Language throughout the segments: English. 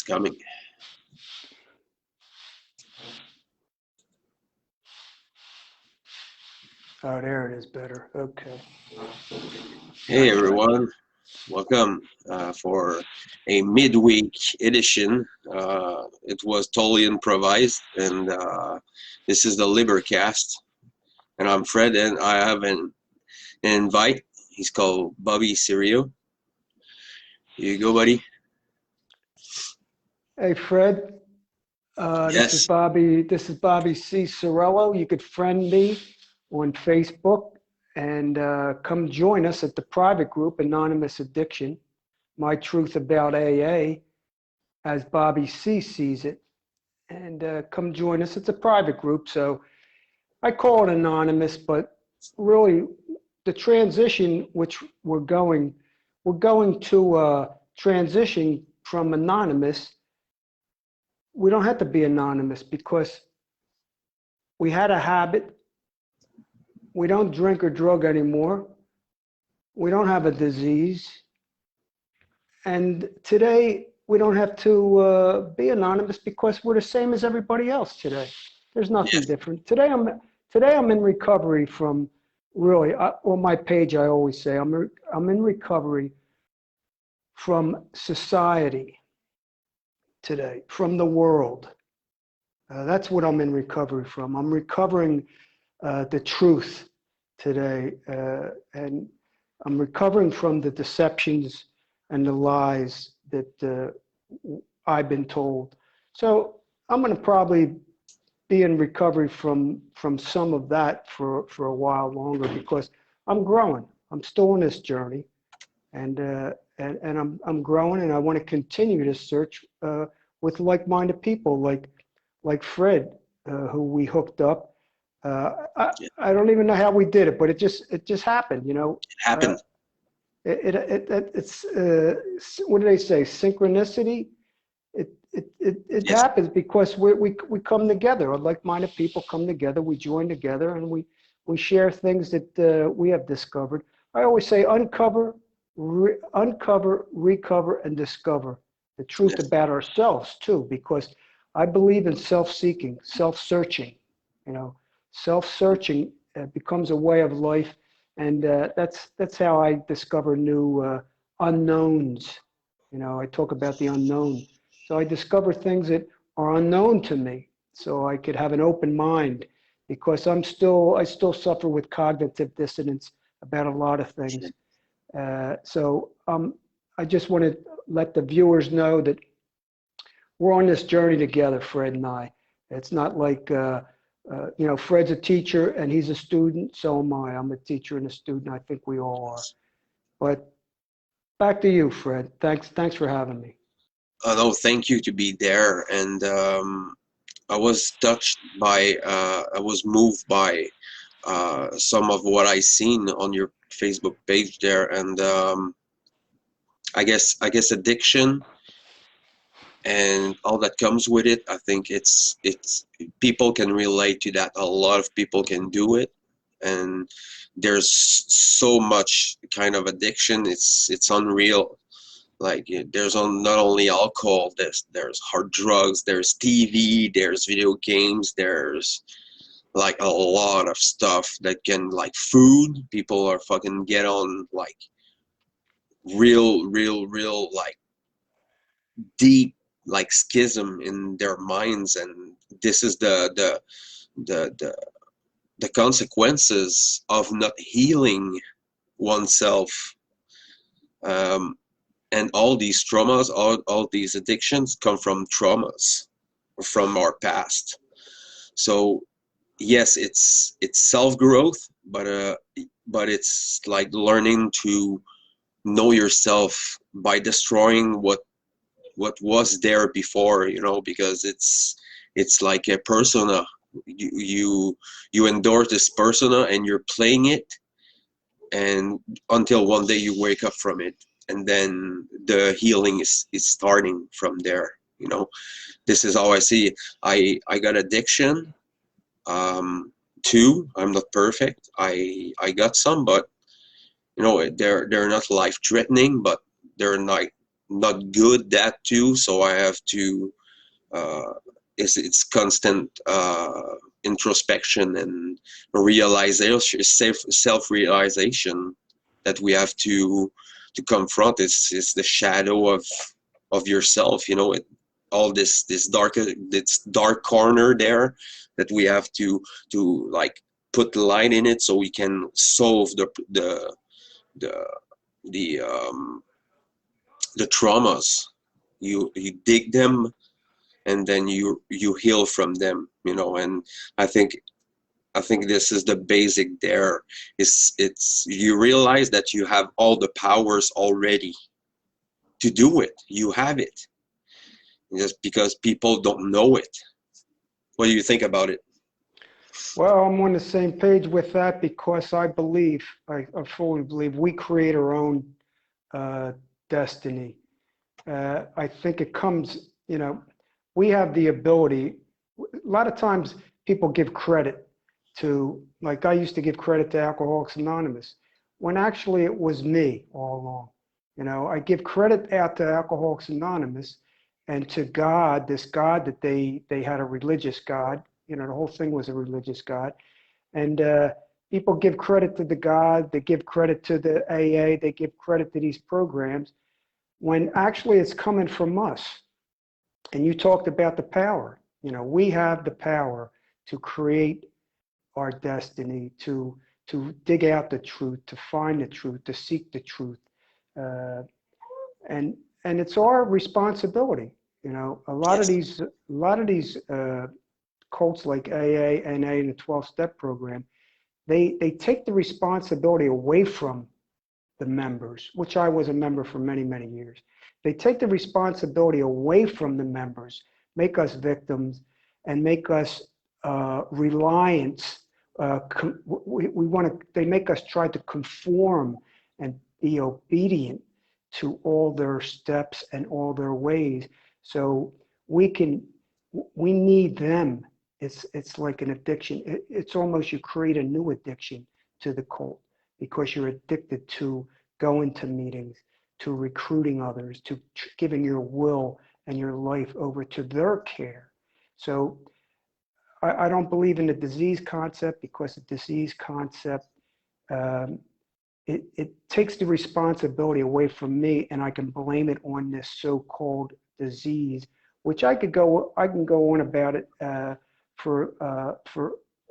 coming. Oh, there it is better. Okay. Hey everyone, welcome for a midweek edition. It was totally improvised, and this is the LIBERcast. And I'm Fred, and I have an invite. He's called Bobby Serio. Here you go, buddy. Hey, Fred. This is Yes. Bobby. This is Bobby C. Sorello. You could friend me on Facebook and come join us at the private group Anonymous Addiction, My Truth About AA, as Bobby C. sees it. And come join us. It's a private group, so I call it anonymous, but really the transition which we're going to transition from anonymous. We don't have to be anonymous because we had a habit. We don't drink or drug anymore. We don't have a disease. And today we don't have to be anonymous because we're the same as everybody else today. There's nothing different. Today I'm in recovery from really, on my page I always say, I'm in recovery from society today, from the world. That's what I'm in recovery from. I'm recovering the truth today, and I'm recovering from the deceptions and the lies that I've been told. So I'm going to probably be in recovery from some of that for a while longer because I'm growing. I'm still on this journey, and I'm growing, and I want to continue to search with like-minded people like Fred, who we hooked up. I don't even know how we did it, but it just happened, you know. It happened. It's what do they say? Synchronicity. It happens because we come together. Like-minded people come together. We join together, and we share things that we have discovered. I always say uncover, recover, and discover the truth about ourselves too, because I believe in self-seeking, self-searching. You know, self-searching becomes a way of life, and that's how I discover new unknowns. You know, I talk about the unknown, so I discover things that are unknown to me, so I could have an open mind, because I still suffer with cognitive dissonance about a lot of things. So I just want to let the viewers know that we're on this journey together, Fred and I. It's not like, you know, Fred's a teacher and he's a student, so am I. I'm a teacher and a student. I think we all are. But back to you, Fred. Thanks for having me. No, thank you to be there. And I was touched by, I was moved by some of what I seen on your Facebook page there, and I guess addiction and all that comes with it. I think it's people can relate to that. A lot of people can do it, and there's so much kind of addiction. It's unreal. Like there's not only alcohol, there's hard drugs, there's TV, there's video games, there's like a lot of stuff that can, like food. People are fucking get on like real like deep like schism in their minds, and this is the consequences of not healing oneself. And all these traumas, all these addictions come from traumas from our past. So yes, it's self-growth, but it's like learning to know yourself by destroying what was there before, you know, because it's like a persona. You endorse this persona and you're playing it, and until one day you wake up from it, and then the healing is starting from there, you know. This is how I see it. I got addiction too. I'm not perfect. I got some, but you know, they're not life threatening, but they're like not good at too, so I have to uh, it's constant introspection and realization, self realization that we have to confront. It's the shadow of yourself, you know, all this dark corner there that we have to like put light in it so we can solve the the the traumas. You dig them and then you heal from them, you know. And i think I think this is the basic there. It's you realize that you have all the powers already to do it. You have it, just because people don't know it. What do you think about it? Well, I'm on the same page with that because I believe, I fully believe we create our own uh, destiny. I think it comes, you know, we have the ability. A lot of times people give credit to, like I used to give credit to Alcoholics Anonymous, when actually it was me all along. You know, I give credit out to Alcoholics Anonymous and to God, this God that they had a religious God. You know, the whole thing was a religious God. And people give credit to the God, they give credit to the AA, they give credit to these programs when actually it's coming from us. And you talked about the power. You know, we have the power to create our destiny, to dig out the truth, to find the truth, to seek the truth, uh, and and it's our responsibility. You know, Yes. a lot of these cults like AA, NA, and the 12-step program, they take the responsibility away from the members, which I was a member for many, many years. They take the responsibility away from the members, make us victims, and make us reliant. We want to. They make us try to conform and be obedient to all their steps and all their ways. So we can. We need them. It's like an addiction. It's almost you create a new addiction to the cult because you're addicted to going to meetings, to recruiting others, to giving your will and your life over to their care. So I don't believe in the disease concept because the disease concept, um, it takes the responsibility away from me and I can blame it on this so-called disease, which I can go on about it for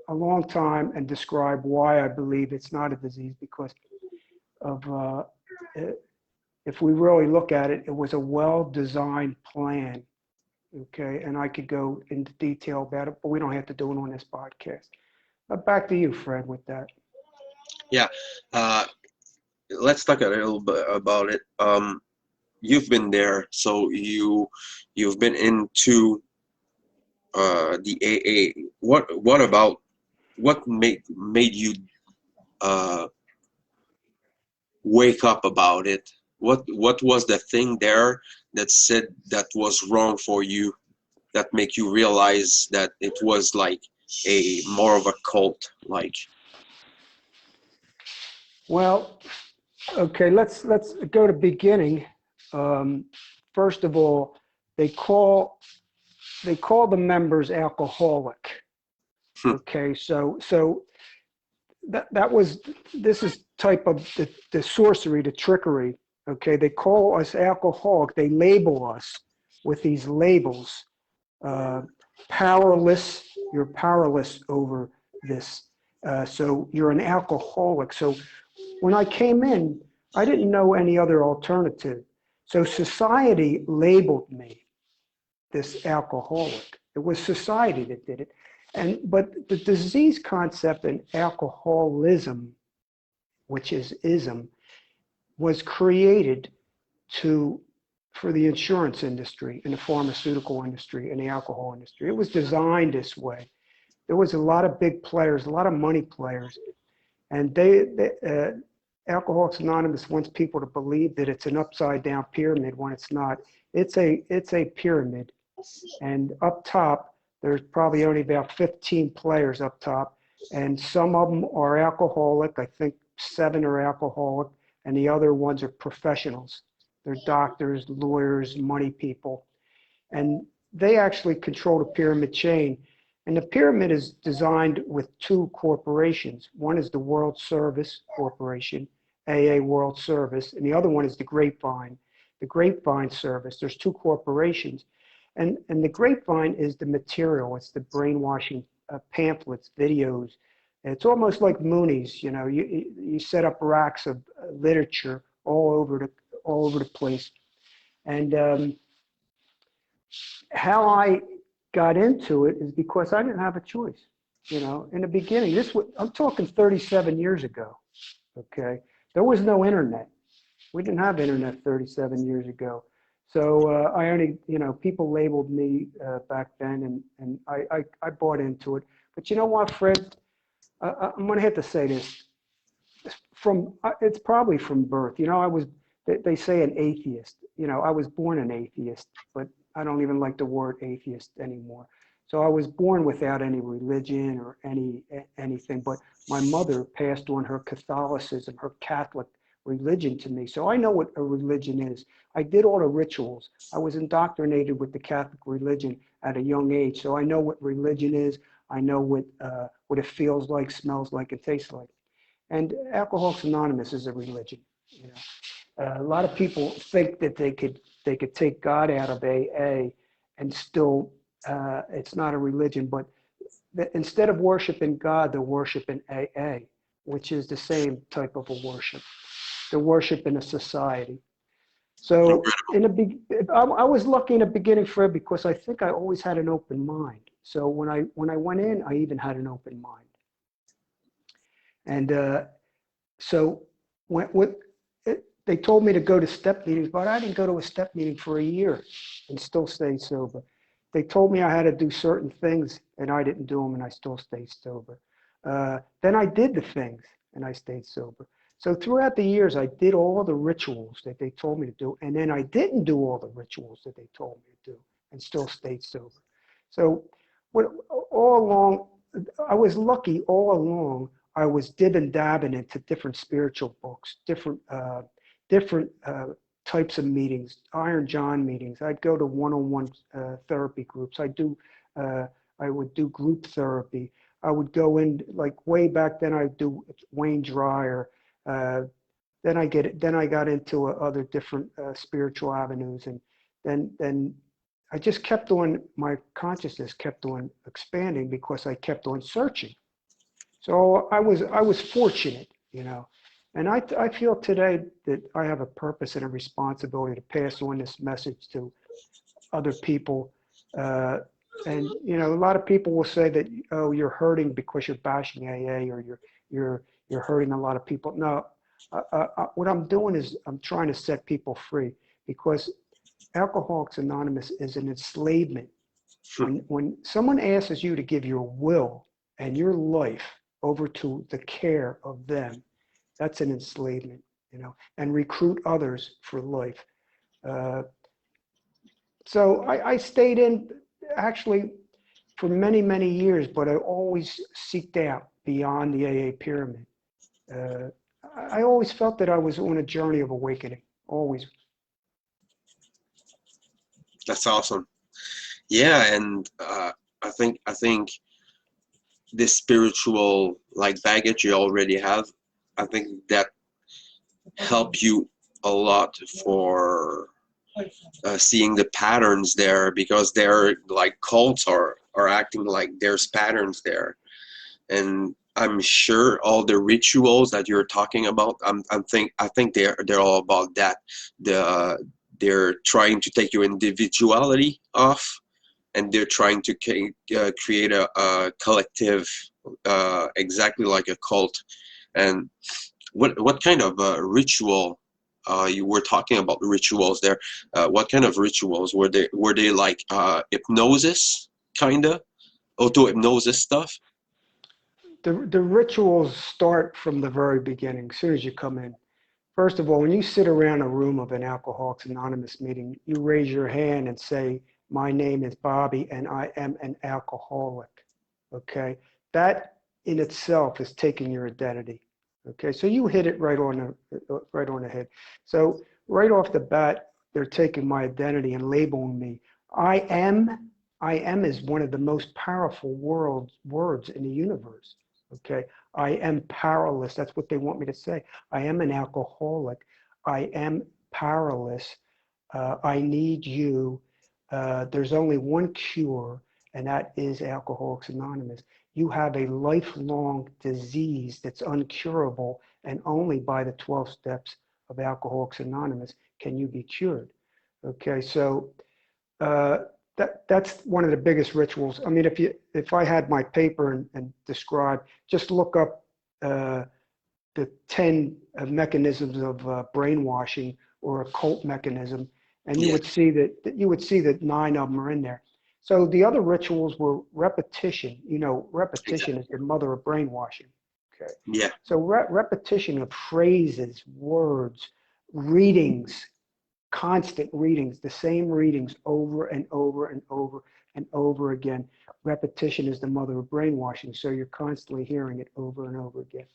a long time and describe why I believe it's not a disease because of if we really look at it, it was a well-designed plan. Okay, and I could go into detail about it, but we don't have to do it on this podcast. Back to you, Fred, with that. Yeah. uh, let's talk a little bit about it. You've been there, so you've been into the AA. What about what made you uh, wake up about it? What was the thing there that said that was wrong for you, that make you realize that it was like a more of a cult like? Well, okay, let's go to beginning. Um, First of all, they call they call the members alcoholic. Okay, so that was this is type of the sorcery, the trickery. Okay, they call us alcoholic. They label us with these labels. Uh, Powerless. You're powerless over this. So you're an alcoholic. So when I came in, I didn't know any other alternative. So society labeled me this alcoholic. It was society that did it. And but the disease concept in alcoholism, which is ism, was created to for the insurance industry and the pharmaceutical industry and the alcohol industry. It was designed this way. There was a lot of big players, a lot of money players, and Alcoholics Anonymous wants people to believe that it's an upside down pyramid when it's not. It's a pyramid, and up top there's probably only about 15 players up top, and some of them are alcoholic. I think 7 are alcoholic, and the other ones are professionals. They're doctors, lawyers, money people, and they actually control the pyramid chain. And the pyramid is designed with two corporations. One is the World Service Corporation, AA World Service, and the other one is the Grapevine Service. There's two corporations. And the Grapevine is the material, it's the brainwashing pamphlets, videos. It's almost like Moonies, you know, you set up racks of literature all over the place. And how I got into it is because I didn't have a choice. You know, in the beginning, I'm talking 37 years ago. Okay, there was no internet. We didn't have internet 37 years ago. So I only, you know, people labeled me back then, and I bought into it. But you know what, Fred? I'm going to have to say this. It's probably from birth. You know, they say an atheist. You know, I was born an atheist, but I don't even like the word atheist anymore. So I was born without any religion or anything, but my mother passed on her Catholicism, her Catholic religion to me. So I know what a religion is. I did all the rituals. I was indoctrinated with the Catholic religion at a young age. So I know what religion is. I know what it feels like, smells like, and tastes like. And Alcoholics Anonymous is a religion. You know, a lot of people think that they could take God out of AA and still it's not a religion. But instead of worshiping God, they're worshiping AA, which is the same type of a worship. They're worshiping a society. So I was lucky in the beginning, Fred, because I think I always had an open mind. So when I went in, I even had an open mind. And so they told me to go to step meetings, but I didn't go to a step meeting for a year and still stayed sober. They told me I had to do certain things, and I didn't do them, and I still stayed sober. Then I did the things, and I stayed sober. So throughout the years, I did all the rituals that they told me to do, and then I didn't do all the rituals that they told me to do, and still stayed sober. So all along, I was lucky all along. I was dibbing dabbing into different spiritual books, different types of meetings, Iron John meetings. I'd go to one-on-one therapy groups. I would do group therapy. I would go in, like way back then, I'd do Wayne Dyer. Then I got into other different spiritual avenues, and then I just kept on, my consciousness kept on expanding because I kept on searching. So I was fortunate, you know, and I feel today that I have a purpose and a responsibility to pass on this message to other people. And you know, a lot of people will say that, oh, you're hurting because you're bashing AA, or you're hurting a lot of people. No, what I'm doing is I'm trying to set people free, because Alcoholics Anonymous is an enslavement. When someone asks you to give your will and your life over to the care of them, that's an enslavement, you know, and recruit others for life. So I stayed in actually for many, many years, but I always seeked out beyond the AA pyramid. Uh, I always felt that I was on a journey of awakening, always. That's awesome. Yeah, and I think this spiritual like baggage you already have, I think that help you a lot for seeing the patterns there, because they're like cults are acting like there's patterns there. And I'm sure all the rituals that you're talking about, I think they're all about that. They're trying to take your individuality off, and they're trying to create a collective, exactly like a cult. And what kind of ritual, you were talking about rituals there, what kind of rituals were they? Were they like hypnosis, kind of auto hypnosis stuff? The rituals start from the very beginning, as soon as you come in. First of all, when you sit around a room of an Alcoholics Anonymous meeting, you raise your hand and say, my name is Bobby and I am an alcoholic. Okay? That in itself is taking your identity. Okay, so you hit it right on the head. So right off the bat, they're taking my identity and labeling me. I am. I am is one of the most powerful words in the universe. Okay, I am powerless. That's what they want me to say. I am an alcoholic. I am powerless. I need you. There's only one cure, and that is Alcoholics Anonymous. You have a lifelong disease that's uncurable, and only by the 12 steps of Alcoholics Anonymous can you be cured. Okay, so uh, that's one of the biggest rituals. I mean, if I had my paper and describe, just look up the 10 mechanisms of brainwashing or occult mechanism, and you Yeah, would see that 9 of them are in there. So the other rituals were repetition. You know, repetition exactly. is the mother of brainwashing. Okay, Yeah, so repetition of phrases, words, readings, constant readings, the same readings over and over and over and over again. Repetition is the mother of brainwashing. So you're constantly hearing it over and over again.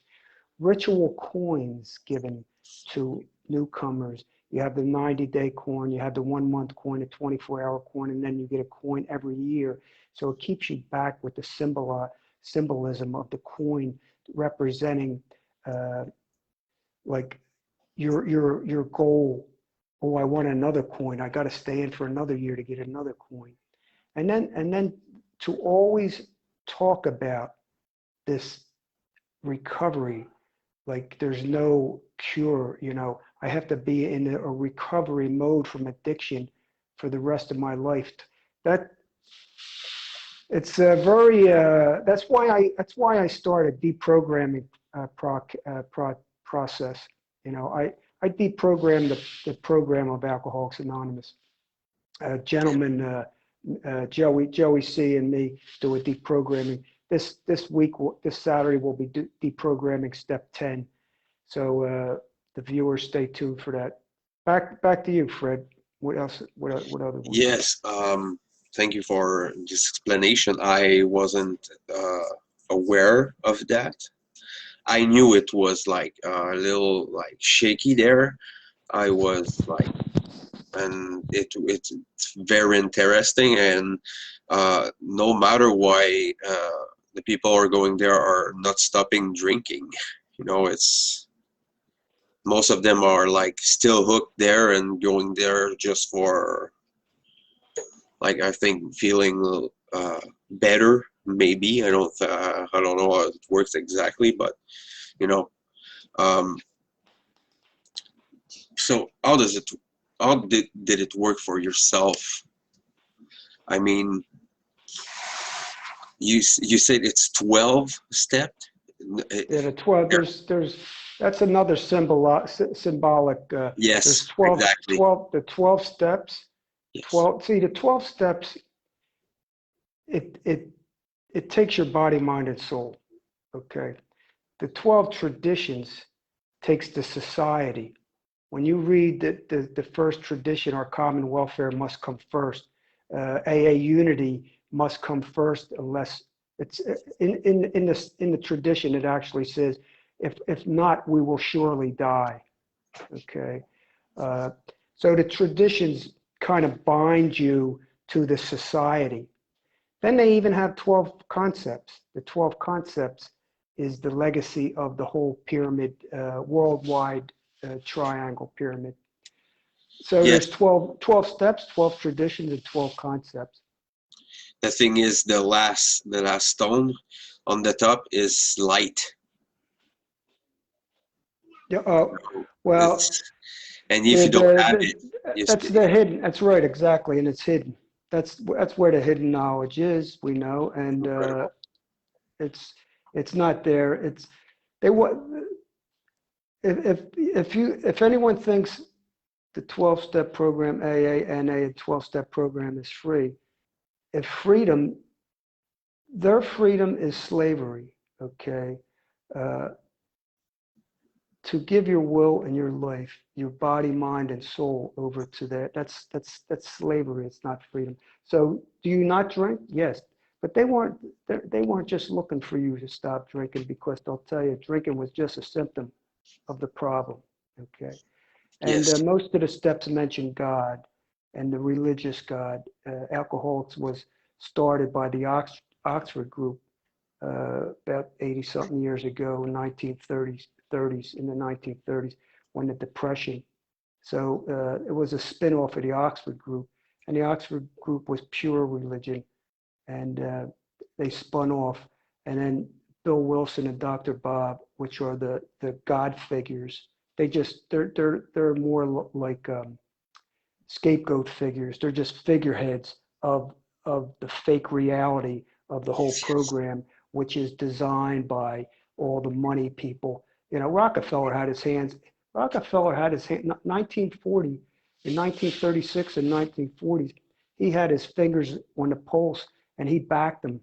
Ritual coins given to newcomers. You have the 90-day coin, you have the 1 month coin, a 24-hour coin, and then you get a coin every year. So it keeps you back with the symbolism of the coin representing uh, like your goal. Oh, I want another coin. I got to stay in for another year to get another coin. And then to always talk about this recovery, like there's no cure. I have to be in a recovery mode from addiction for the rest of my life. That it's a very that's why I started deprogramming process. I deprogrammed the program of Alcoholics Anonymous. Gentleman, Joey C and me do a deprogramming. This week, this Saturday, we'll be deprogramming step 10. So the viewers stay tuned for that. Back to you, Fred. What else? What other ones? yes. Thank you for this explanation. I wasn't aware of that. I knew it was like a little like shaky there. I was like, and it's very interesting. And no matter why the people are going there are not stopping drinking. It's most of them are like still hooked there and going there just for like I think feeling better. Maybe I don't know how it works exactly, but you know. Um, so how did it work for yourself? I mean, you said it's 12 stepped. Yeah, the 12. There's that's another symbolic. There's Yes, 12, exactly. 12, the 12 steps. Yes. 12. See, the 12 steps. It it it takes your body, mind, and soul. Okay. The 12 traditions takes the society. When you read the first tradition, our common welfare must come first. AA unity must come first, unless it's in the tradition. It actually says, if not, we will surely die. Okay, uh, so the traditions kind of bind you to the society. Then they even have 12 concepts. The 12 concepts is the legacy of the whole pyramid, worldwide triangle pyramid. So there's Yes. 12 steps, 12 traditions, and 12 concepts. The thing is, the last stone on the top is light. Yeah, well, It's and if you don't have it, you that's st- the hidden. That's right, exactly, and it's hidden. That's where the hidden knowledge is. We know, and incredible. it's it's not there. It's they what if anyone thinks the 12-step program, AA, 12-step program is free. If freedom, their freedom is slavery, okay? Uh, to give your will and your life, your body, mind, and soul over to that, that's slavery. It's not freedom. So do you not drink? Yes. But they weren't just looking for you to stop drinking, because they'll tell you drinking was just a symptom of the problem. Okay. And Yes. most of the steps mention God and the religious God. Alcoholics was started by the Oxford group about 80 something years ago, in 1930s, in the 1930s, when the Depression. So it was a spin-off of the Oxford group, and the Oxford group was pure religion, and they spun off. And then Bill Wilson and Dr. Bob, which are the God figures, they're more like scapegoat figures. They're just figureheads of the fake reality of the whole program, which is designed by all the money people. Rockefeller had his hands. Rockefeller had his hand. 1940, in 1936 and 1940s, he had his fingers on the pulse, and he backed them.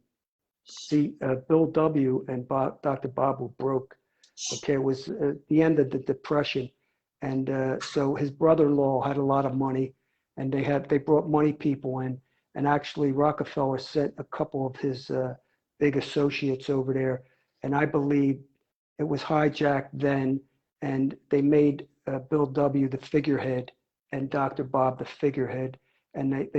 See, Bill W. and Dr. Bob were broke. Okay, it was the end of the Depression, and so his brother-in-law had a lot of money, and they brought money people in, and actually Rockefeller sent a couple of his big associates over there, and I believe it was hijacked then, and they made Bill W. the figurehead and Dr. Bob the figurehead, and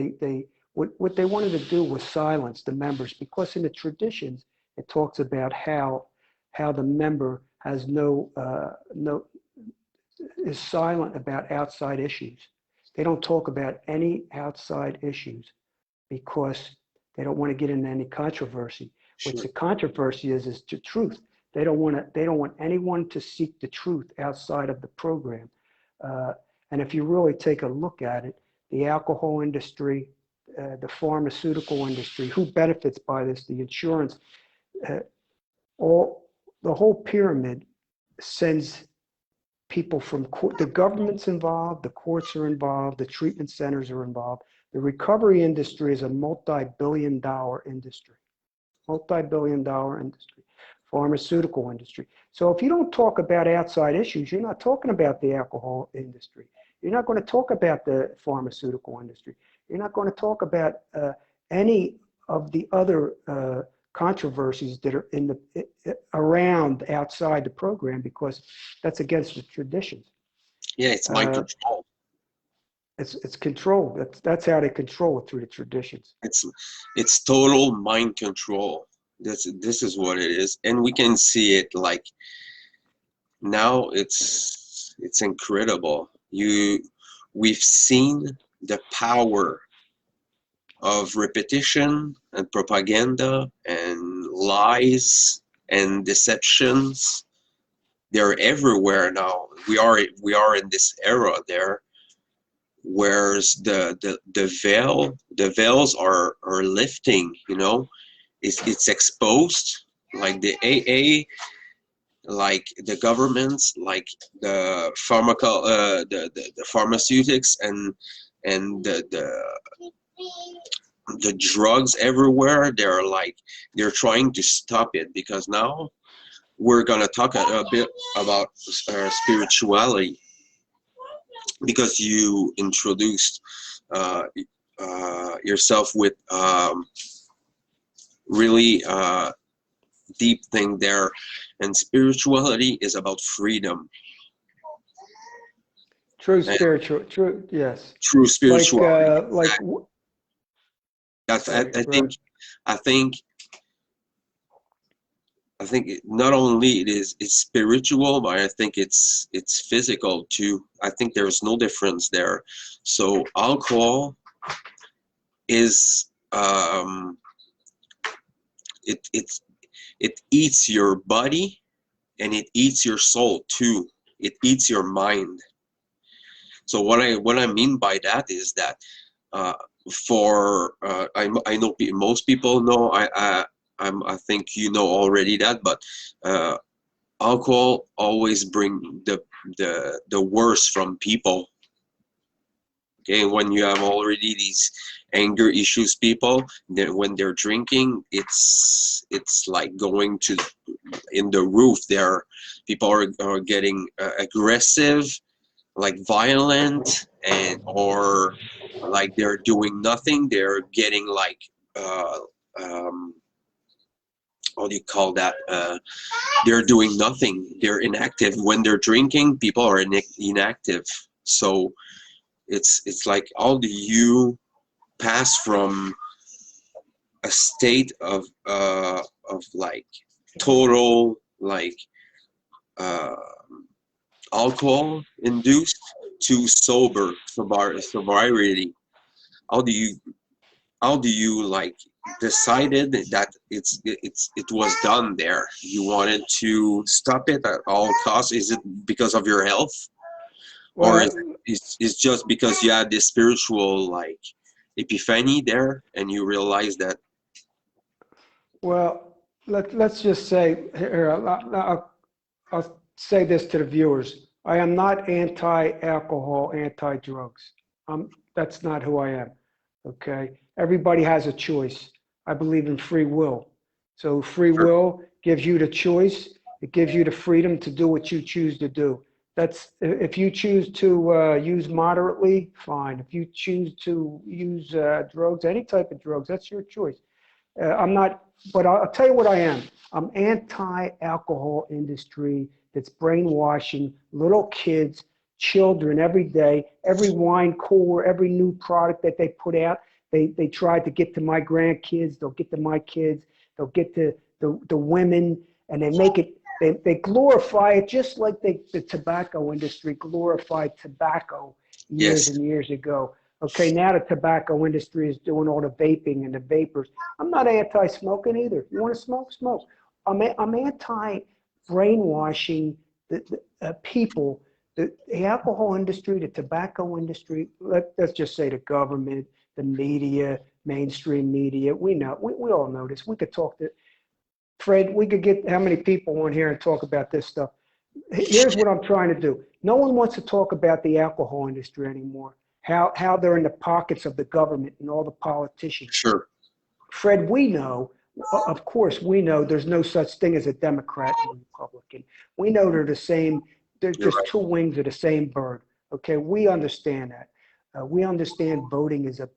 what they wanted to do was silence the members, because in the traditions it talks about how the member has no is silent about outside issues. They don't talk about any outside issues because they don't want to get into any controversy. Which Sure. the controversy is the truth. They don't want anyone to seek the truth outside of the program. Uh, and if you really take a look at it, the alcohol industry, the pharmaceutical industry, who benefits by this? The insurance, uh, all the whole pyramid sends people from court. The government's involved, the courts are involved, the treatment centers are involved. The recovery industry is a multi-billion-dollar industry, multi-billion-dollar industry, pharmaceutical industry. So if you don't talk about outside issues, you're not talking about the alcohol industry. You're not going to talk about the pharmaceutical industry. You're not going to talk about any of the other controversies that are around outside the program, because that's against the traditions. Yeah, it's mind Uh, control. it's control. That's how they control it, through the traditions. It's it's total mind control. This is what it is, and we can see it like now. It's incredible. We've seen the power of repetition and propaganda and lies and deceptions. They're everywhere now. We are in this era there, whereas the veils are lifting. It's exposed, like the AA, like the governments, like the pharmaceutics, and the drugs everywhere. They're trying to stop it, because now we're gonna talk a bit about spirituality, because you introduced uh, yourself with really deep thing there, and spirituality is about freedom True and spiritual, true, yes. true Like, spirituality. sorry, I think I think I think not only it's spiritual, but I think it's physical too. I think there's no difference there. So alcohol is it it eats your body, and it eats your soul too. It eats your mind. So what I mean by that is that uh, I know most people know. I think you know already that, but uh, alcohol always bring the worst from people. Okay, when you have already these anger issues, people, then when they're drinking, it's like going to in the roof. There, people are getting aggressive, like violent, and or like they're doing nothing. They're getting like um, how do you call that? They're doing nothing. They're inactive. When they're drinking, people are inactive. So it's like, how do you pass from a state of like total like uh, alcohol induced to sobriety? How do you like decided that it was done there? You wanted to stop it at all costs. Is it because of your health, or Well, is just because you had this spiritual like epiphany there and you realized that? well, let's just say here, I'll say this to the viewers. I am not anti-alcohol, anti-drugs. That's not who I am. Okay. Everybody has a choice. I believe in free will. So free Sure. will gives you the choice. It gives you the freedom to do what you choose to do. That's if you choose to use moderately, fine. If you choose to use drugs, any type of drugs, that's your choice. I'm not, but I'll tell you what I am. I'm anti-alcohol industry that's brainwashing little kids, children every day. Every wine cooler, every new product that they put out, they try to get to my grandkids. They'll get to my kids. They'll get to the women, and they make it. They glorify it just like the tobacco industry glorified tobacco years Yes. and years ago. Okay, now the tobacco industry is doing all the vaping and the vapors. I'm not anti-smoking either. You want to smoke, smoke. I'm anti-brainwashing the people, the alcohol industry, the tobacco industry. Let's just say the government, the media, mainstream media. We know, we all know this. We could talk to Fred. We could get how many people on here and talk about this stuff. Here's what I'm trying to do. No one wants to talk about the alcohol industry anymore. How they're in the pockets of the government and all the politicians. Sure. Fred, we know, of course, we know there's no such thing as a Democrat and a Republican. We know they're the same, they're You're just right. two wings of the same bird. Okay, we understand that. We understand voting is a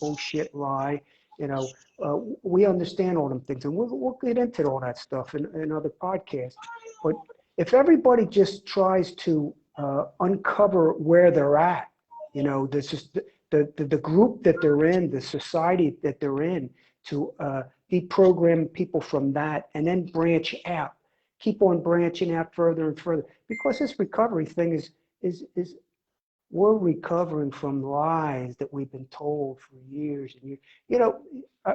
bullshit lie. You know, we understand all them things, and we'll get into all that stuff in other podcasts. But if everybody just tries to uncover where they're at, you know, this is the group that they're in, the society that they're in, to deprogram people from that and then branch out, keep on branching out further and further, because this recovery thing is we're recovering from lies that we've been told for years and years. You know,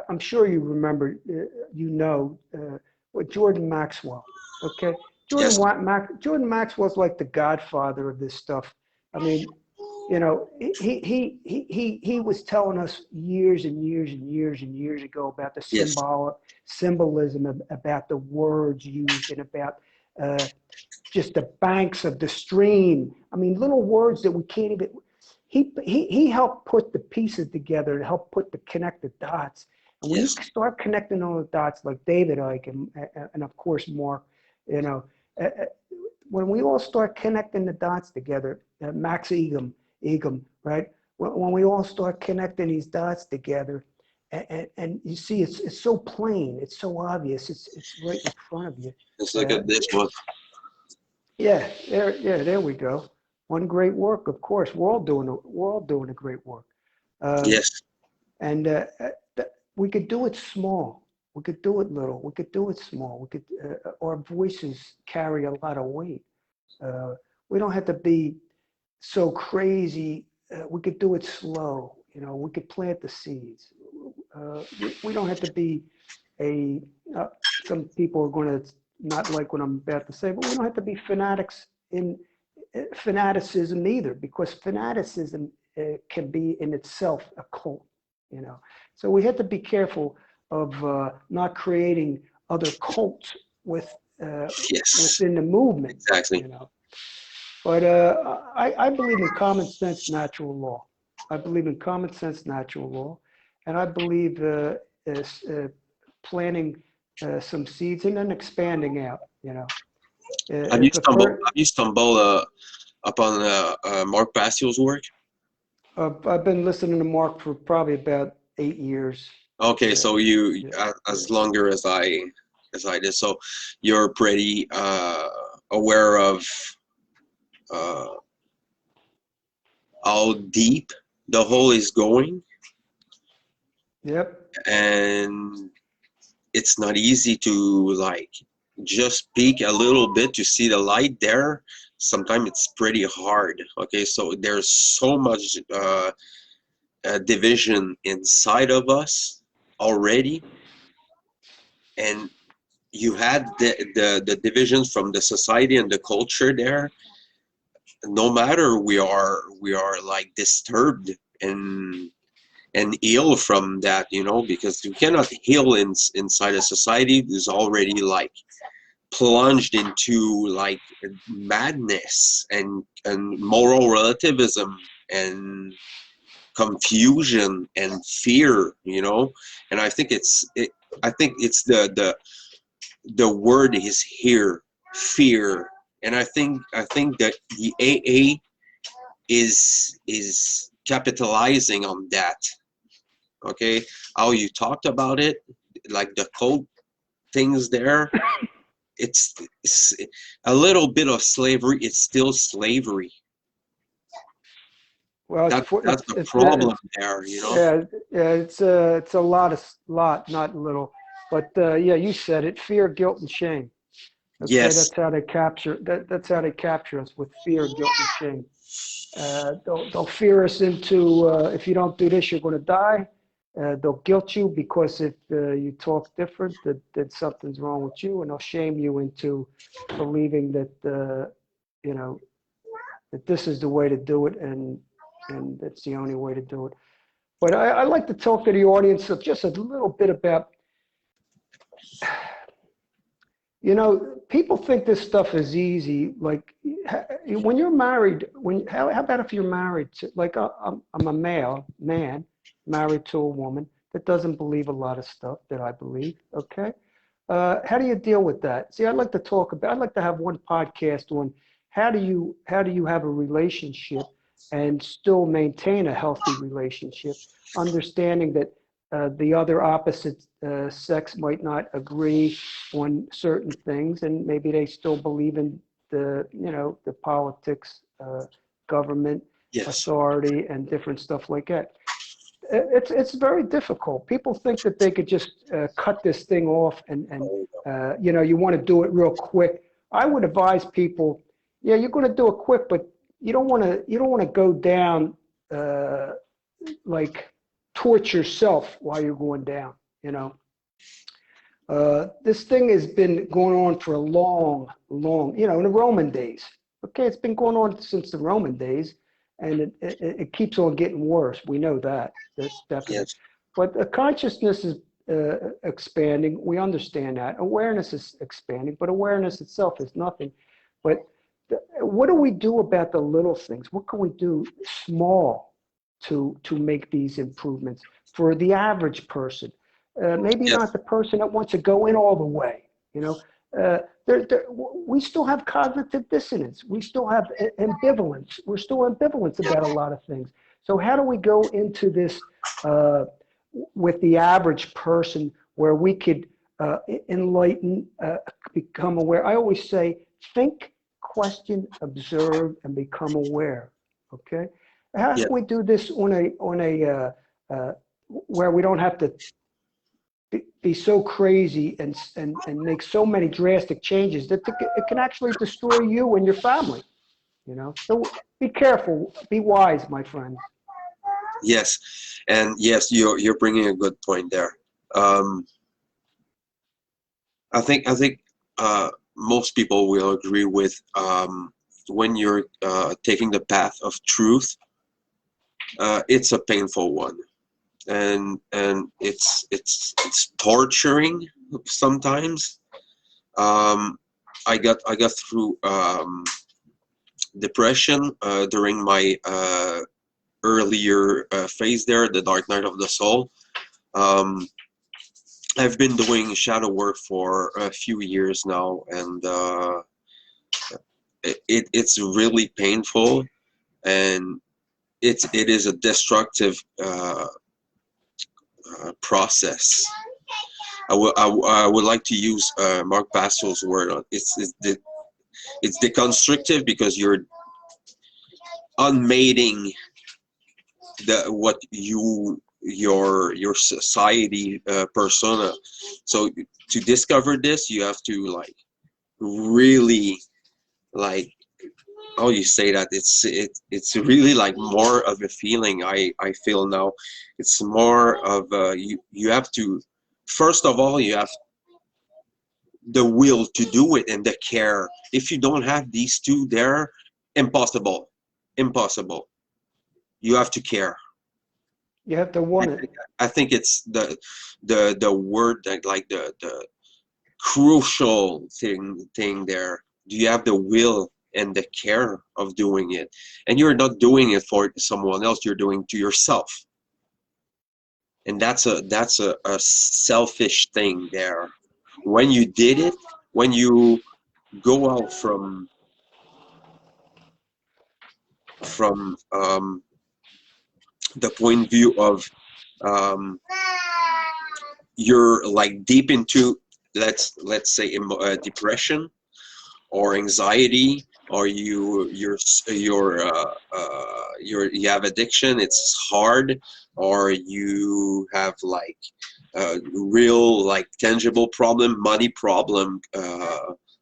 I'm sure you remember, what Jordan Maxwell. Okay, Yes. Jordan Maxwell's like the godfather of this stuff. I mean, you know, he was telling us years and years and years and years ago about the Yes. symbolism about the words used and about just the banks of the stream. I mean, little words that we can't even. He helped put the pieces together and help put the connect the dots. And when you Yes. start connecting all the dots, like David Icke and of course Mark, you know, uh, uh, when we all start connecting the dots together, Max Egum, right? When we all start connecting these dots together, and you see, it's so plain, it's so obvious, it's right in front of you. Let's look Uh, at this one. there we go. One great work, of course. We're all doing a great work, um, Yes. and we could do it small. We could do it little. We could do it small. We could. Our voices carry a lot of weight. Uh, we don't have to be so crazy. We could do it slow. You know, we could plant the seeds. We don't have to be a. Some people are going to not like what I'm about to say, but we don't have to be fanatics in fanaticism either, because fanaticism can be in itself a cult. You know, so we have to be careful of not creating other cults with Yes. within the movement. Exactly. You know, but I believe in common sense, natural law. I believe in common sense, natural law, and I believe planting some seeds and then expanding out. You know, if a Have you stumbled upon Mark Bastiel's work? I've been listening to Mark for probably about 8 years. Okay, Yeah, so you yeah, yeah. as longer as I did, so you're pretty aware of uh, how deep the hole is going, Yep. and it's not easy to like just peek a little bit to see the light there. Sometimes it's pretty hard. Okay, so there's so much division inside of us already, and you had the divisions from the society and the culture there. No matter we are like disturbed and ill from that, you know, because you cannot heal inside a society who's already like plunged into like madness and moral relativism and confusion and fear, you know. And I think I think it's the word is here, fear. And I think that the AA is capitalizing on that. Okay, how you talked about it, like the code things there, it's a little bit of slavery. It's still slavery. Well, That's the it's problem there, you know. yeah, yeah, it's a lot, not little. But yeah, you said it. Fear, guilt, and shame. Okay, Yes, that's how they capture us with fear, guilt, and shame. They'll fear us into if you don't do this, you're going to die. They'll guilt you because if you talk different, that something's wrong with you, and they'll shame you into believing that you know that this is the way to do it, and it's the only way to do it. But I like to talk to the audience of just a little bit about, people think this stuff is easy. Like when you're married, how about if you're married to, like I'm a man married to a woman that doesn't believe a lot of stuff that I believe. Okay. How do you deal with that? See, I'd like to have one podcast on how do you have a relationship and still maintain a healthy relationship, understanding that the other opposite sex might not agree on certain things, and maybe they still believe in the politics, government, yes. authority, and different stuff like that. It's very difficult. People think that they could just cut this thing off, and you want to do it real quick. I would advise people, yeah, you're going to do it quick, but you don't want to go down uh, like torch yourself while you're going down. You know, this thing has been going on for a long, in the Roman days. Okay, it's been going on since the Roman days, and it keeps on getting worse. We know that. That's definitely. Yes. But the consciousness is expanding. We understand that. Awareness is expanding, but awareness itself is nothing. But what do we do about the little things? What can we do small to make these improvements for the average person? Maybe Yes. not the person that wants to go in all the way. You know, we still have cognitive dissonance. We still have ambivalence. We're still ambivalent about a lot of things. So how do we go into this uh, with the average person where we could enlighten, become aware? I always say, think, question, observe, and become aware. Okay, how Yeah. can we do this on a where we don't have to be so crazy and make so many drastic changes that it can actually destroy you and your family, So be careful, be wise, my friends. Yes. And yes, you're bringing a good point there. Um, I think most people will agree with when you're taking the path of truth, it's a painful one, and it's torturing sometimes. Um, I got through depression during my earlier phase there, the dark night of the soul. Um, I've been doing shadow work for a few years now, and it's really painful, and it is a destructive process. I would like to use Mark Bassel's word on it's deconstructive because you're unmating the what your society persona. So to discover this, you have to like really like how you say that it's really like more of a feeling I feel now. It's more of you have to first of all you have the will to do it and the care. If you don't have these two there, impossible, impossible. You have to care. You have to I want it. think, I think it's the word that like the crucial thing there. Do you have the will and the care of doing it? And you're not doing it for someone else. You're doing it to yourself. And that's a selfish thing there. When you did it, when you go out from the point of view of um, you're like deep into let's say depression or anxiety, or you have addiction, it's hard, or you have like real like tangible problem, money problem,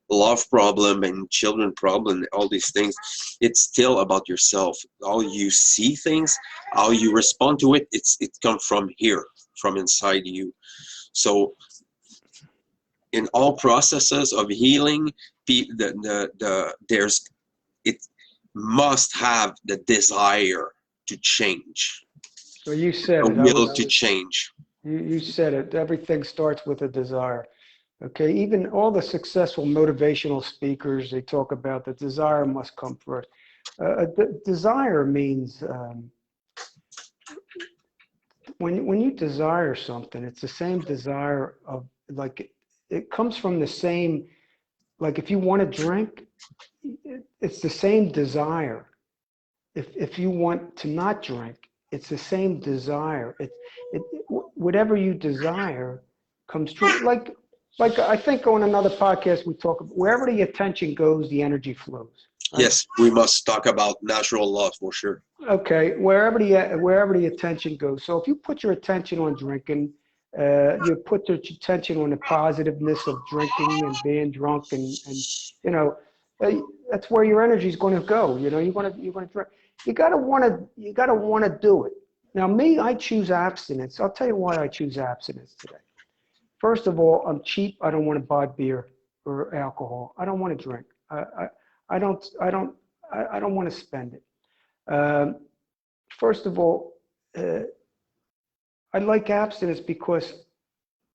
love problem, and children problem, all these things. It's still about yourself. How you see things, how you respond to it, it comes from here, from inside you. So in all processes of healing, there's it must have the desire to change, Well, you said a it. I will was. to change. You said it. Everything starts with a desire. Okay. Even all the successful motivational speakers, they talk about the desire must come first. Desire means when you desire something, it's the same desire of like it comes from the same. Like if you want to drink, it's the same desire. If you want to not drink, it's the same desire. It whatever you desire comes true. Like I think on another podcast we talk about wherever the attention goes, the energy flows. Right? Yes, we must talk about natural law for sure. Okay, wherever the attention goes. So if you put your attention on drinking, you put your attention on the positiveness of drinking and being drunk, and you know, uh, that's where your energy is going to go. You know, you're going to drink. You gotta want to do it. Now, me, I choose abstinence. I'll tell you why I choose abstinence today. First of all, I'm cheap. I don't want to buy beer or alcohol. I don't want to drink. I don't want to spend it. Um, First of all, uh, I like abstinence because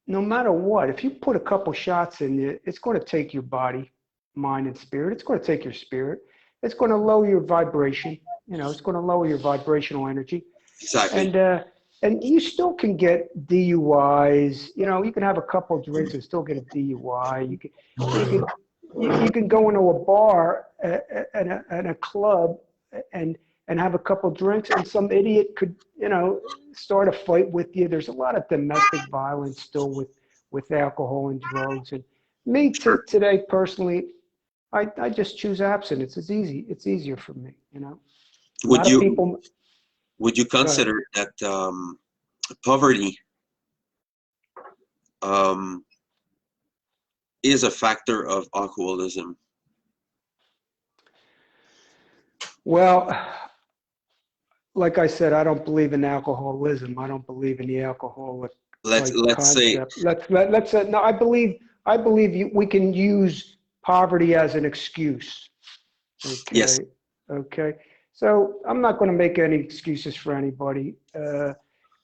no matter what, if you put a couple shots in you, it's going to take your body, mind, and spirit. It's going to take your spirit. It's going to lower your vibration. You know, it's going to lower your vibrational energy, Exactly. and uh, and you still can get DUIs. You know, you can have a couple of drinks and still get a DUI. You can you can go into a bar and a club and have a couple drinks and some idiot could start a fight with you. There's a lot of domestic violence still with alcohol and drugs. And me Sure. today personally, I just choose abstinence. It's easy. It's easier for me. A Would lot of you people. would you Go ahead. consider that poverty um, is a factor of alcoholism? Well, like I said, I don't believe in alcoholism. I don't believe in the alcoholic Let's like let's say concept. Let's no. I believe we can use poverty as an excuse. yes, Okay. Okay. So I'm not going to make any excuses for anybody.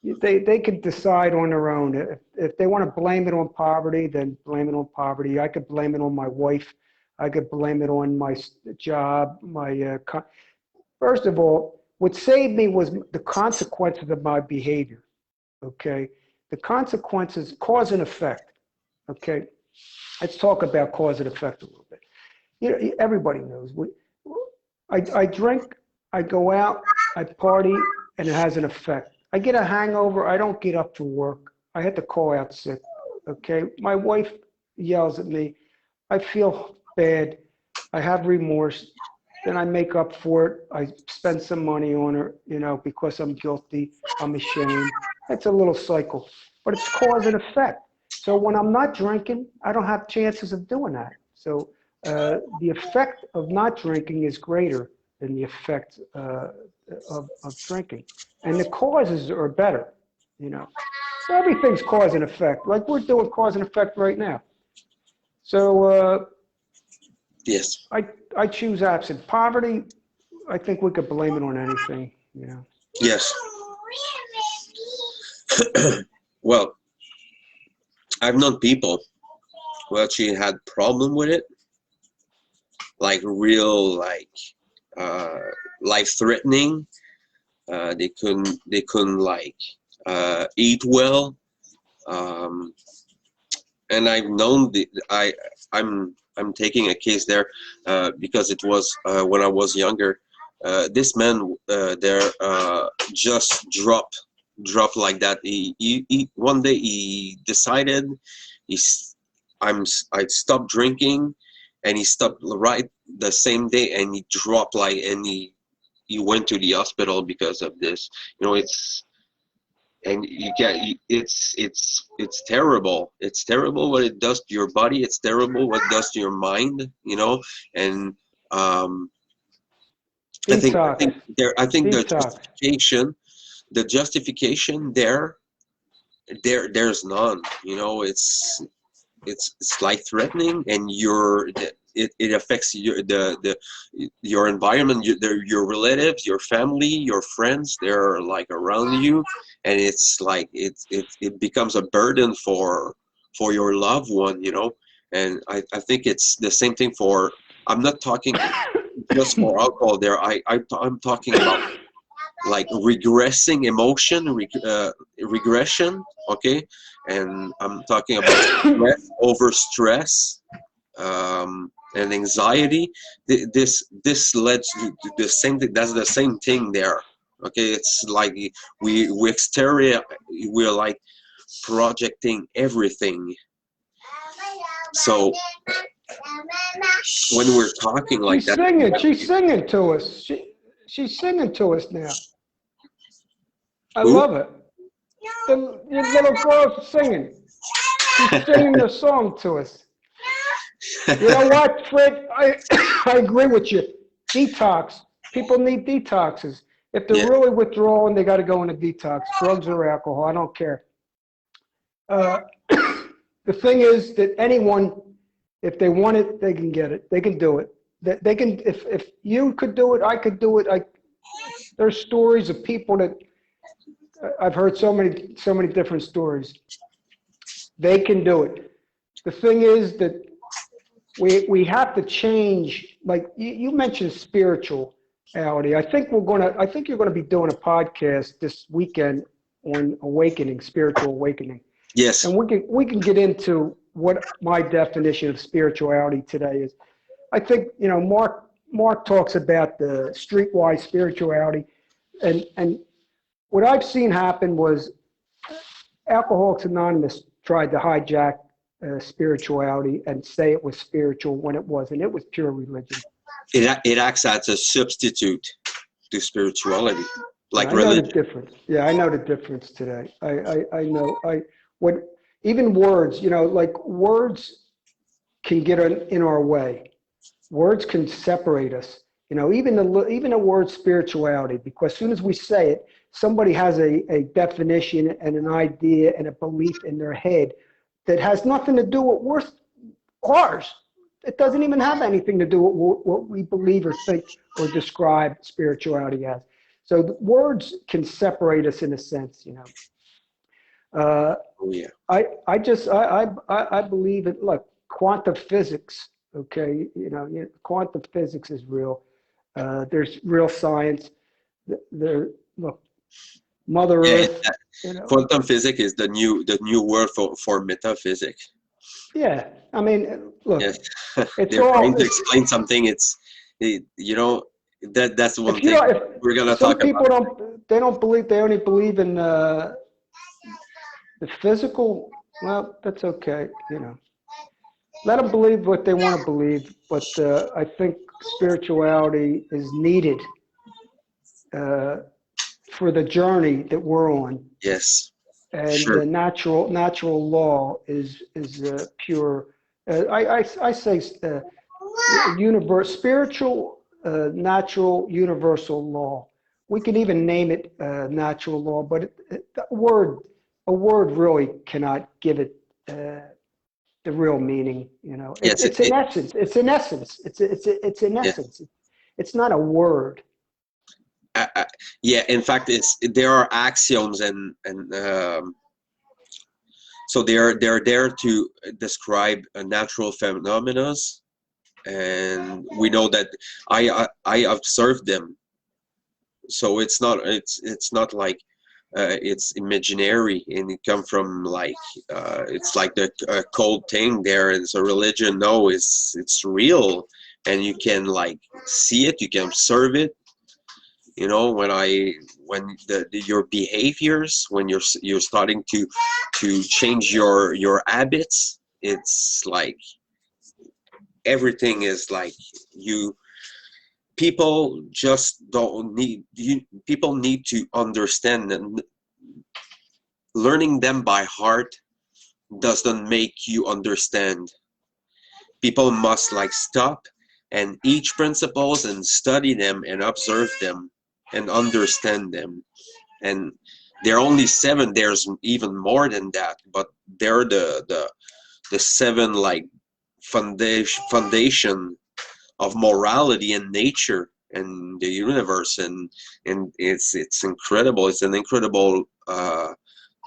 They could decide on their own. If they want to blame it on poverty, then blame it on poverty. I could blame it on my wife. I could blame it on my job. First of all, what saved me was the consequences of my behavior. Okay. The consequences, cause and effect. Okay. Let's talk about cause and effect a little bit. Everybody knows. I drink, I go out, I party, and it has an effect. I get a hangover. I don't get up for work. I had to call out sick. Okay. My wife yells at me. I feel bad. I have remorse. Then I make up for it. I spend some money on her, because I'm guilty. I'm ashamed. It's a little cycle, but it's cause and effect. So when I'm not drinking, I don't have chances of doing that. So the effect of not drinking is greater than the effect of drinking. And the causes are better, you know. Everything's cause and effect, like we're doing cause and effect right now. So Yes. I choose absent. Poverty, I think we could blame it on anything, you know. Yes. Well, I've known people who actually had problem with it, like real, like life threatening. They couldn't like eat well. Um, and I've known I'm taking a case there because it was when I was younger. This man there just dropped like that. He one day he decided he's I'd stop drinking, and he stopped right the same day, and he dropped like, and he went to the hospital because of this. It's, and you get, it's terrible. It's terrible what it does to your body. It's terrible what it does to your mind. And um, I think I Detox, think there I think detox. the justification there's none. It's life threatening, and it affects your environment, your relatives, your family, your friends. They're like around you, and it's like it becomes a burden for your loved one. And I think it's the same thing for. I'm not talking just for alcohol there. I'm talking about like regressing emotion, regression, okay? And I'm talking about stress, over stress, and anxiety. This led to the same thing. That's the same thing there, okay? It's like we exterior, we're like projecting everything. So when we're talking like She's that, singing. She's singing to us. She's singing to us now. I who? love it. Your little girl's singing. She's singing the song to us. You know what, Fred? I agree with you. Detox. People need detoxes. If they're Yeah. really withdrawing, they got to go into detox, drugs or alcohol. I don't care. The thing is that anyone, if they want it, they can get it. They can do it. They can. If you could do it, I could do it. There's stories of people that I've heard so many different stories. They can do it. The thing is that we have to change. Like you mentioned spirituality. I think you're gonna be doing a podcast this weekend on awakening, spiritual awakening, Yes. and we can get into what my definition of spirituality today is. I think Mark talks about the streetwise spirituality, and what I've seen happen was Alcoholics Anonymous tried to hijack spirituality and say it was spiritual when it wasn't. It was pure religion. It acts as a substitute to spirituality, Yeah, like I know the religion. difference. Yeah, I know the difference today. I know. What even words, like words can get in our way. Words can separate us. Even the word spirituality, because as soon as we say it, somebody has a definition and an idea and a belief in their head that has nothing to do with ours. It doesn't even have anything to do with what we believe or think or describe spirituality as. So the words can separate us in a sense. Oh yeah. I believe it. Look, quantum physics. Okay, quantum physics is real. There's real science. Look, Mother Yeah. Earth. Quantum physics is the new word for metaphysics. Yeah. I mean, look, Yes. it's They're all. trying to explain something. That's one If you thing don't, if we're gonna some talk people about. don't, they don't believe, they only believe in the physical. Well, that's okay, you know. Let them believe what they want to believe, but I think spirituality is needed uh, for the journey that we're on, Yes. and Sure. the natural law is pure. I say spiritual, natural, universal law. We can even name it natural law, but a word really cannot give it the real meaning. You know, Yes. it's an essence. It's an essence. It's an Yeah. essence. It's not a word. I, yeah. In fact, there are axioms and so they're there to describe natural phenomena, and we know that I observed them. So it's not like it's imaginary and it come from like it's like the cold thing there. It's a religion. No, it's real, and you can like see it. You can observe it. You know, when your behaviors, when you're starting to change your habits, it's like everything is like you people just don't need you people need to understand that learning them by heart doesn't make you understand. People must like stop and each principles and study them and observe them and understand them. And there are only seven. There's even more than that, but they're the seven like foundation of morality and nature and the universe, and it's incredible. It's an incredible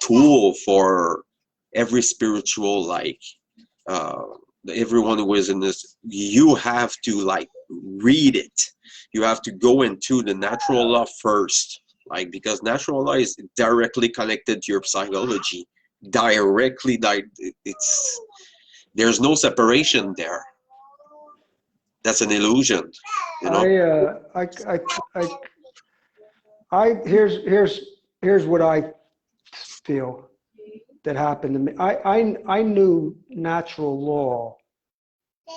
tool for every spiritual like uh, everyone who is in this. You have to like read it. You have to go into the natural law first, like because natural law is directly connected to your psychology. Directly, it's there's no separation there. That's an illusion, you know. I, uh, I, I, I, here's what I feel that happened to me. I knew natural law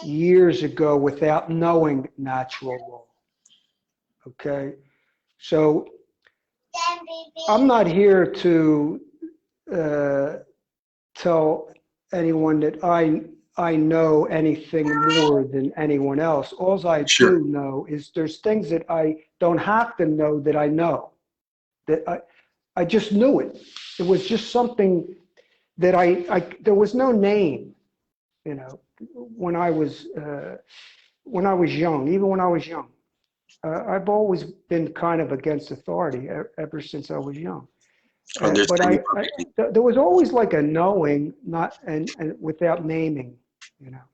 years ago without knowing natural law. Okay, so I'm not here to uh, tell anyone that I know anything more than anyone else. All I Sure. do know is there's things that I don't have to know that I know. That I just knew it. It was just something that there was no name, you know, when when I was young, even when I was young. I've always been kind of against authority ever since I was young. But Understand you perfectly. there was always like a knowing, not and without naming, you know.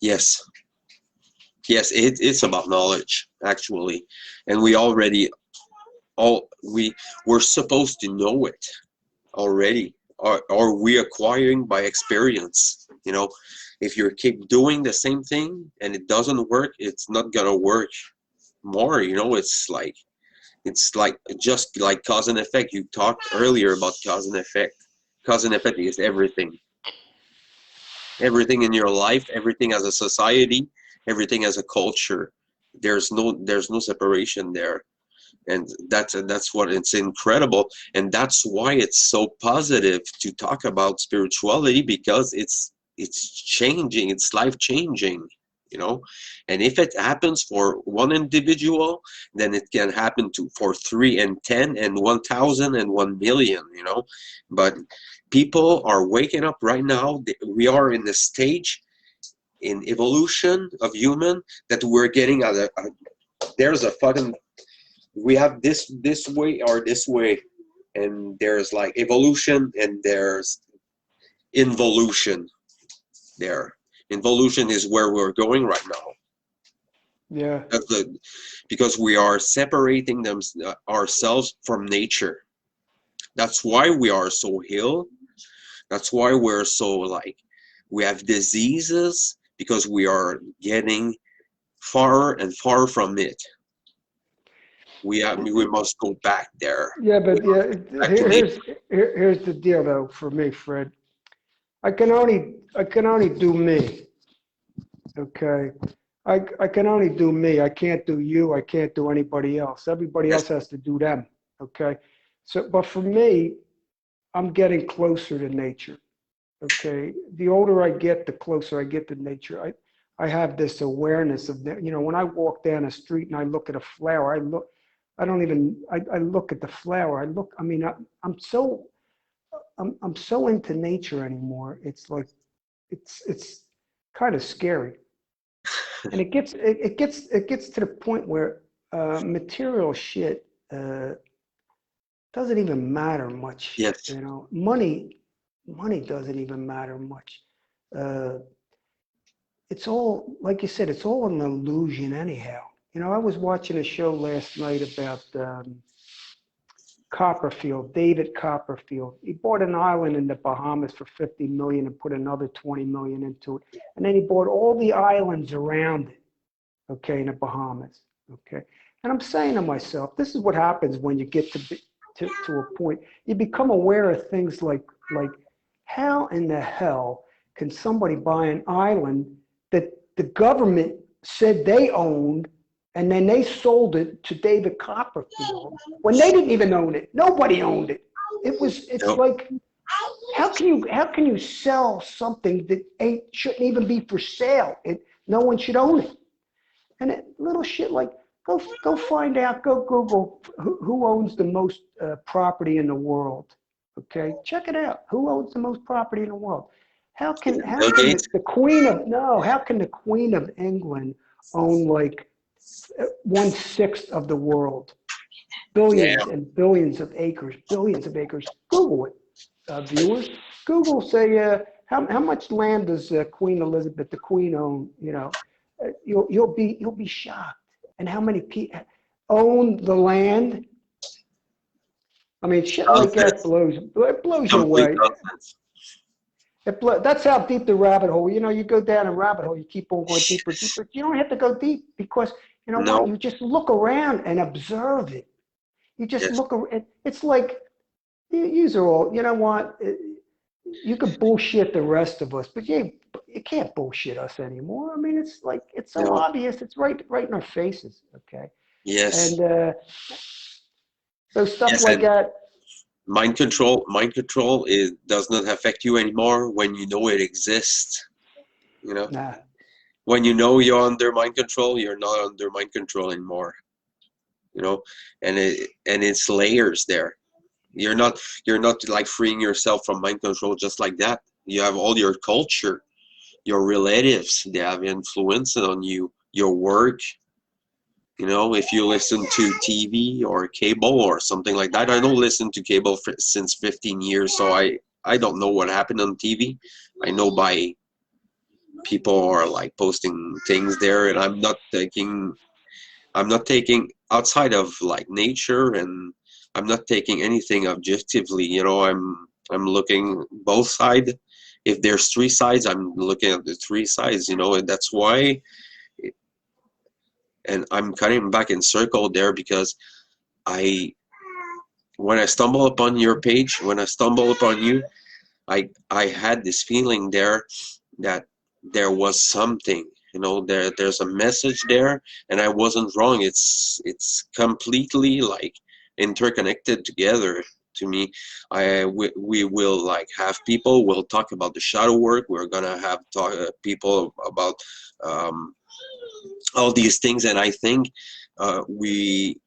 Yes. Yes, it's about knowledge actually, and we already all we're supposed to know it already, or we acquiring by experience. You know, if you keep doing the same thing and it doesn't work, it's not gonna work more. You know, it's like just like cause and effect. You talked earlier about cause and effect. Cause and effect is everything. Everything in your life, everything as a society, everything as a culture. There's no separation there, and that's what it's incredible, and that's why it's so positive to talk about spirituality because it's changing, it's life changing, you know. And if it happens for one individual, then it can happen to for 3 and 10 and 1,000 and 1 million, you know. But people are waking up right now. We are in the stage in evolution of human that we're getting at there's a fucking we have this way or this way, and there's like evolution and there's involution there. Involution is where we're going right now. Yeah, That's the because we are separating ourselves from nature. That's why we are so ill. That's why we're so like we have diseases because we are getting far and far from it. we must go back there. Yeah, We but yeah, must get back to nature. here's the deal though for me, Fred. I can only do me. Okay. I can only do me. I can't do you. I can't do anybody else. Everybody Yes, else has to do them. Okay. So, but for me, I'm getting closer to nature. Okay. The older I get, the closer I get to nature. I have this awareness of that. You know, when I walk down a street and I look at a flower, I don't even, I look at the flower. I mean, I'm so into nature anymore. It's like, it's kind of scary. And it gets to the point where material shit doesn't even matter much. yes, You know, money doesn't even matter much. Uh, it's all like you said. It's all an illusion, anyhow. You know, I was watching a show last night about Copperfield, David Copperfield. He bought an island in the Bahamas for 50 million and put another 20 million into it, and then he bought all the islands around it, okay, in the Bahamas, okay. And I'm saying to myself, this is what happens when you get to a point. You become aware of things like how in the hell can somebody buy an island that the government said they owned, and then they sold it to David Copperfield when they didn't even own it. Nobody owned it. It's no, like, how can you sell something that ain't shouldn't even be for sale? No one should own it. And little shit like, go find out, go Google who owns the most property in the world. Okay, check it out. Who owns the most property in the world? How Bill can Gates. the Queen of no? How can the Queen of England own like 1/6 of the world? Yeah, Billions and billions of acres, billions of acres. Google it, viewers. Google say how much land does Queen Elizabeth, the Queen, own? You know, you'll be shocked. And how many people own the land? I mean, shit like that nonsense, blows you complete away. nonsense. That's how deep the rabbit hole. You know, you go down a rabbit hole, you keep on going deeper, deeper. You don't have to go deep because you know what? No, You just look around and observe it. You just yes, look around. It's like these are all. You know what? You could bullshit the rest of us, but you can't bullshit us anymore. I mean, it's like it's so no, obvious. It's right in our faces. Okay, yes, and so stuff yes, like and that. mind control is does not affect you anymore when you know it exists. You know, Nah, when you know you're under mind control, you're not under mind control anymore. You know, and it's layers there. You're not like freeing yourself from mind control just like that. You have all your culture, your relatives, they have influence on you, your work. You know, if you listen to TV or cable or something like that. I don't listen to cable for, since 15 years, so I don't know what happened on TV. I know by people are like posting things there, and I'm not taking outside of like nature, and I'm not taking anything objectively. You know, I'm looking both sides. If there's three sides, I'm looking at the three sides. You know, and that's why. And I'm cutting back in circle there because I when I stumble upon your page, when I stumble upon you, I had this feeling there that there was something, you know, there's a message there, and I wasn't wrong. It's completely like interconnected together to me. We will like have people. We'll talk about the shadow work. We're gonna have people about um, all these things, and I think we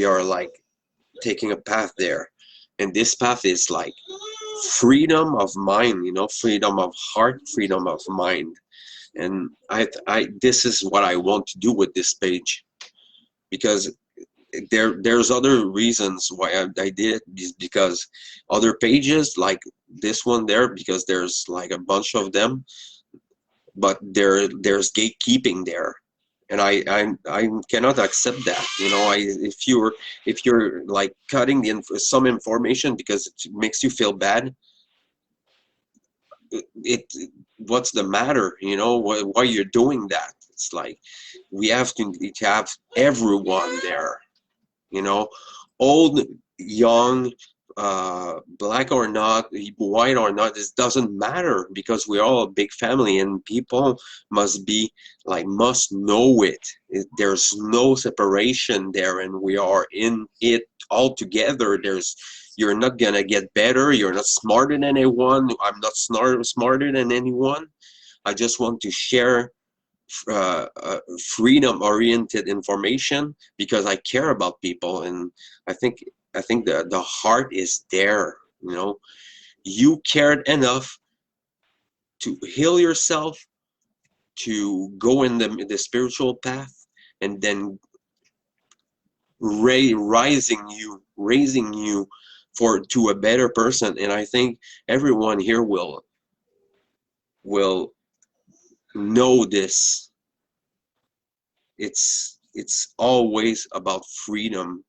are like taking a path there, and this path is like freedom of mind, you know, freedom of heart, freedom of mind. And I this is what I want to do with this page, because there's other reasons why I did it, is because other pages like this one there, because there's like a bunch of them, but there's gatekeeping there, and I cannot accept that. You know, if you're like cutting some information because it makes you feel bad, it what's the matter? You know, why you're doing that? It's like we have to have everyone there. You know, old, young, black or not, white or not, this doesn't matter because we're all a big family and people must be like, must know it. There's no separation there and we are in it all together. You're not gonna get better. You're not smarter than anyone. I'm not smarter than anyone. I just want to share freedom oriented information because I care about people, and I think the heart is there. You know, you cared enough to heal yourself, to go in the spiritual path, and then raising you for to a better person. And I think everyone here will know this. It's always about freedom,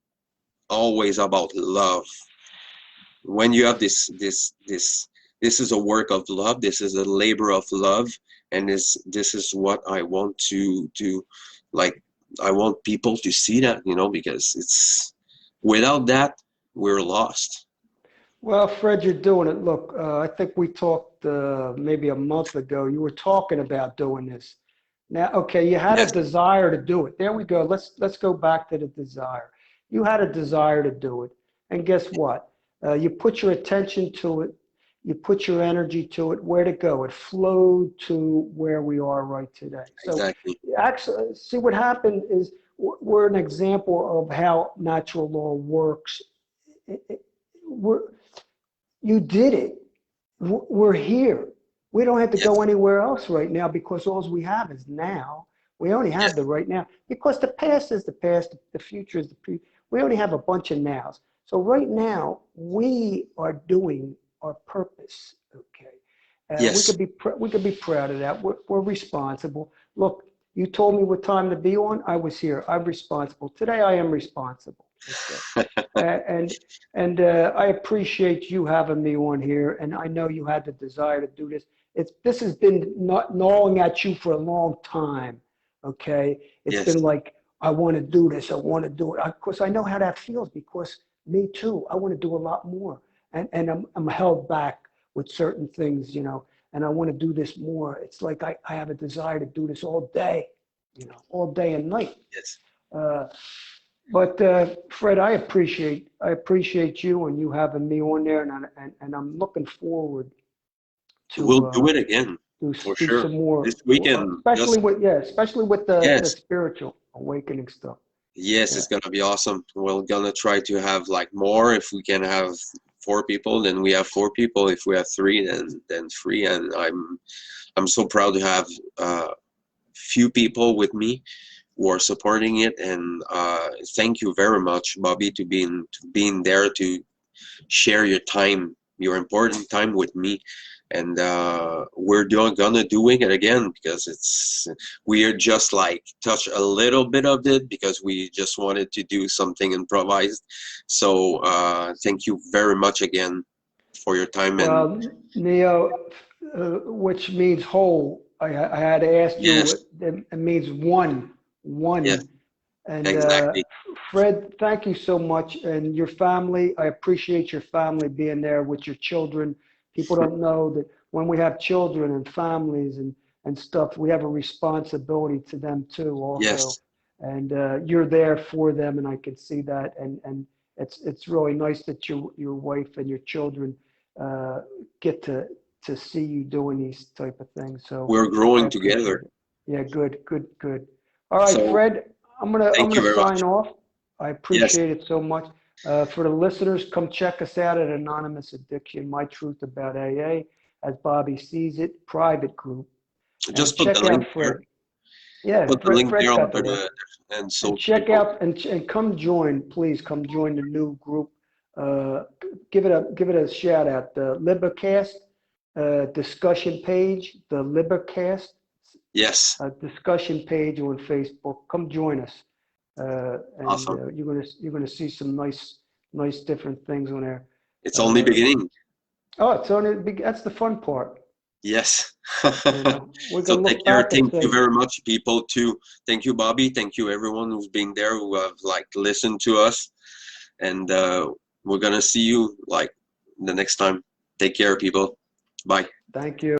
always about love. When you have this is a work of love, this is a labor of love, and this is what I want to do. Like, I want people to see that, you know, because it's without that we're lost. Well, Fred, you're doing it. Look, I think we talked maybe a month ago. You were talking about doing this. Now, okay, you had a Yes, desire to do it. There we go. Let's go back to the desire. You had a desire to do it, and guess what? You put your attention to it. You put your energy to it. Where'd it go? It flowed to where we are right today. So, exactly. actually, see what happened is we're an example of how natural law works. We're, you did it. We're here. We don't have to Yes, go anywhere else right now because all we have is now. We only have the yes, right now because the past is the past, the future is the future. We only have a bunch of nows. So right now we are doing our purpose. Okay, yes, we could be proud of that. We're responsible. Look, you told me what time to be on. I was here. I'm responsible. Today I am responsible. Okay. And I appreciate you having me on here, and I know you had the desire to do this. This has been not gnawing at you for a long time. Okay, it's yes, been like I want to do this, I want to do it. Of course, I know how that feels because me too. I want to do a lot more, and I'm held back with certain things, you know. And I want to do this more. It's like I have a desire to do this all day, you know, all day and night. yes. Uh, but Fred, I appreciate you and you having me on there, and I'm looking forward We'll to do it again for do sure some more, this weekend. Just especially with the yes. spiritual awakening stuff. Yes, Yeah, it's gonna be awesome. We're gonna try to have like more. If we can have four people, then we have four people. If we have three, then three. And I'm so proud to have few people with me who are supporting it. And thank you very much, Bobby, to being there to share your time, your important time with me. And we're gonna doing it again because we are just like touch a little bit of it because we just wanted to do something improvised. So thank you very much again for your time. And well, Neo, which means whole. I had to ask you. yes, It means yes, one. And exactly. Fred, thank you so much. And your family, I appreciate your family being there with your children. People don't know that when we have children and families and stuff, we have a responsibility to them too, also. Yes, And you're there for them, and I can see that. And it's really nice that your wife and your children uh, get to see you doing these type of things. So we're I growing appreciate together. it. Yeah, good, good, good. All right, So Fred, I'm thank you gonna very sign much. off. I Yes, appreciate it so much. For the listeners, come check us out at Anonymous Addiction: My Truth About AA, as Bobby sees it, private group, and just put the check out link there. Fred. Yeah, Put the link there Fred's got the under link. the and And so check people. out and come join, please come join the new group. Uh, give it a shout out. The LIBERcast discussion page, the LIBERcast Yes, discussion page on Facebook. Come join us, and awesome. you're gonna see some nice different things on there. It's only Uh, beginning. oh, it's on it. That's the fun part. Yes. You know, we So can take look care. back and Thank you say, very much, people. Too. Thank you, Bobby. Thank you, everyone who's been there, who have like listened to us, and we're gonna see you like the next time. Take care, people. Bye. thank you.